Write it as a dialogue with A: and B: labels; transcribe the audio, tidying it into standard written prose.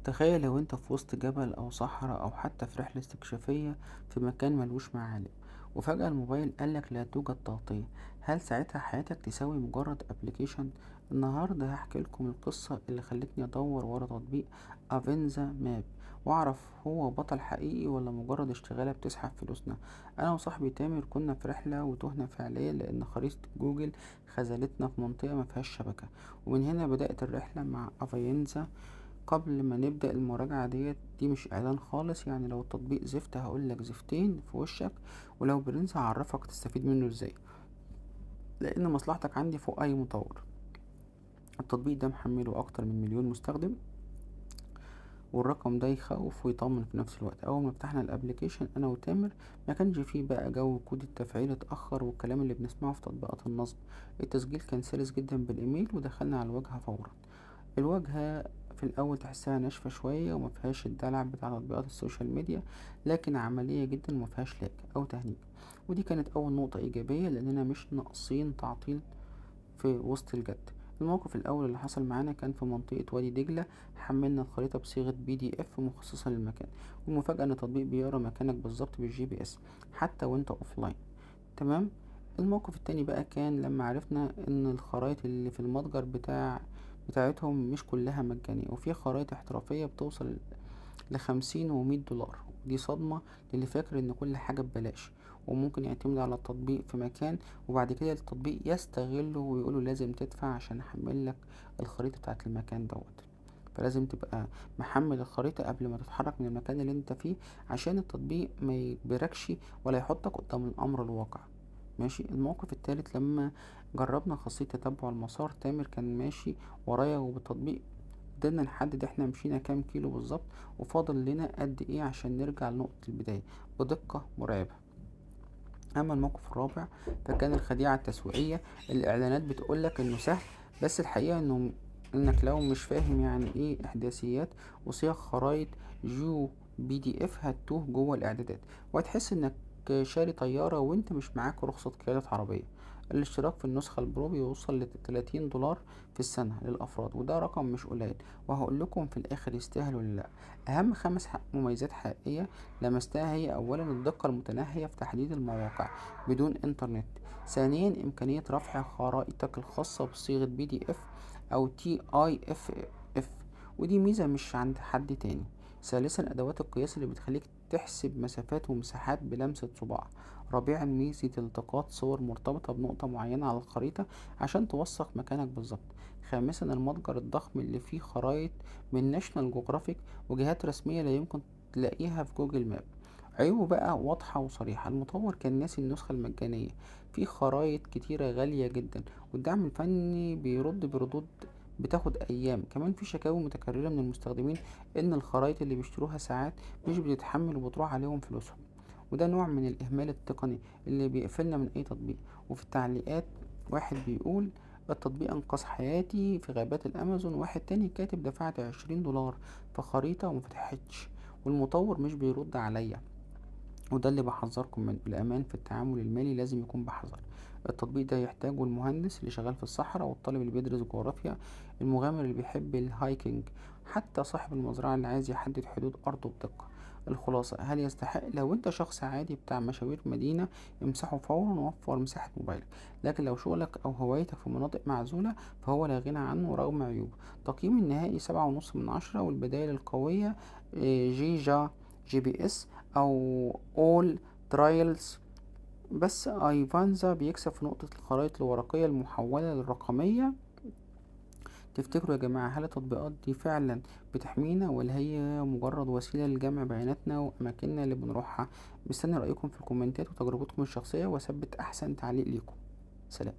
A: تخيل لو انت في وسط جبل او صحراء او حتى في رحلة استكشافية في مكان ملوش معالم، وفجأة الموبايل قالك لا توجد تغطية. هل ساعتها حياتك تساوي مجرد ابليكيشن؟ النهاردة هحكي لكم القصة اللي خلتني ادور ورا تطبيق افنزا ماب، واعرف هو بطل حقيقي ولا مجرد اشتغالة بتسحب فلوسنا. انا وصاحبي تامر كنا في رحلة وتهنا فعليا لان خريطة جوجل خذلتنا في منطقة مفيهاش شبكة. ومن هنا بدأت الرحلة مع افينزا. قبل ما نبدأ المراجعة دي مش إعلان خالص، يعني لو التطبيق زفت هقولك زفتين في وشك، ولو برنس هعرفك تستفيد منه ازاي، لأن مصلحتك عندي فوق أي مطور. التطبيق ده محمله أكتر من 1,000,000 مستخدم، والرقم ده يخوف ويطمن في نفس الوقت. أول ما فتحنا الابليكيشن أنا وتامر ما كانش فيه بقى جو كود التفعيل اتأخر والكلام اللي بنسمعه في تطبيقات النصب. التسجيل كان سلس جدا بالإيميل، ودخلنا على الواجهة فورا. الواجهة في الأول تحسها ناشفة شوية ومفيهاش الدلع بتاع تطبيقات السوشيال ميديا، لكن عملية جدا ومفيهاش لاج أو تهنيج. ودي كانت أول نقطة إيجابية لأننا مش ناقصين تعطيل في وسط الجد. الموقف الأول اللي حصل معانا كان في منطقة وادي دجلة. حملنا الخريطة بصيغة PDF مخصصة للمكان، والمفاجأة إن التطبيق بيقرا مكانك بالظبط بالGPS حتى وانت أوفلاين. تمام. الموقف التاني بقى كان لما عرفنا ان الخرايط اللي في المتجر بتاعتهم مش كلها مجانية، وفي خرايط احترافية بتوصل ل50 و100 دولار. دي صدمة للي فاكر ان كل حاجة ببلاش وممكن يعتمد على التطبيق في مكان، وبعد كده التطبيق يستغله ويقوله لازم تدفع عشان احمل لك الخريطة بتاعت المكان دوت. فلازم تبقى محمل الخريطة قبل ما تتحرك من المكان اللي انت فيه، عشان التطبيق ما يجبركش ولا يحطك قدام الامر الواقع. ماشي. الموقف التالت لما جربنا خاصية تتبع المسار، تامر كان ماشي ورايا وبالتطبيق قدرنا نحدد احنا مشينا كام كيلو بالظبط وفاضل لنا قد ايه عشان نرجع لنقطة البداية بدقة مرعبة. اما الموقف الرابع فكان الخديعة التسويقية. الاعلانات بتقولك انه سهل، بس الحقيقة انك لو مش فاهم يعني ايه احداثيات وصيغ خرايط جو PDF هتوه جوه الاعدادات، وهتحس انك شاري طيارة وانت مش معاك رخصة قيادة عربية. الاشتراك في النسخة البرو بيوصل ل30 دولار في السنة للأفراد، وده رقم مش قليل، وهقول لكم في الآخر يستاهل ولا لأ. أهم 5 مميزات حقيقية لمستها هي: أولا الدقة المتناهية في تحديد المواقع بدون إنترنت. ثانيا إمكانية رفع خرائطك الخاصة بصيغة PDF أو TIFF، ودي ميزة مش عند حد تاني. ثالثا أدوات القياس اللي بتخليك تحسب مسافات ومساحات بلمسة صباع. رابعا ميزة التقاط صور مرتبطة بنقطة معينة على الخريطة عشان توثق مكانك بالظبط. خامسا المتجر الضخم اللي فيه خرايط من ناشونال جوغرافيك وجهات رسمية لا يمكن تلاقيها في جوجل ماب. عيوبه بقى واضحة وصريحة: المطور كان ناسي النسخة المجانية، في خرايط كتيرة غالية جدا، والدعم الفني بيرد بردود بتاخد ايام. كمان في شكاوي متكررة من المستخدمين ان الخرايط اللي بيشتروها ساعات مش بتتحمل وبتروح عليهم فلوسهم، وده نوع من الاهمال التقني اللي بيقفلنا من اي تطبيق. وفي التعليقات واحد بيقول التطبيق انقذ حياتي في غابات الامازون، واحد تاني كاتب دفعت 20 دولار في خريطة ومفتحتش، والمطور مش بيرد عليا. وده اللي بحذركم منه، الأمان في التعامل المالي لازم يكون بحذر. التطبيق ده يحتاجه المهندس اللي شغال في الصحراء، والطالب اللي بيدرس جغرافيا، المغامر اللي بيحب الهايكنج، حتى صاحب المزرعة اللي عايز يحدد حدود أرضه بدقة. الخلاصة: هل يستحق؟ لو انت شخص عادي بتاع مشاوير مدينة امسحه فورا ووفر مساحة موبايلك، لكن لو شغلك أو هوايتك في مناطق معزولة فهو لا غنى عنه رغم عيوبه. تقييم النهائي 7.5 من 10، والبدائل القوية GPS او all trials. بس ايفانزا بيكسب في نقطة الخرائط الورقية المحولة للرقمية. تفتكروا يا جماعة، هل التطبيقات دي فعلا بتحمينا ولا هي مجرد وسيلة لجمع بياناتنا وأماكننا اللي بنروحها؟ مستني رأيكم في الكومنتات وتجربتكم الشخصية، وأثبت أحسن تعليق ليكم. سلام.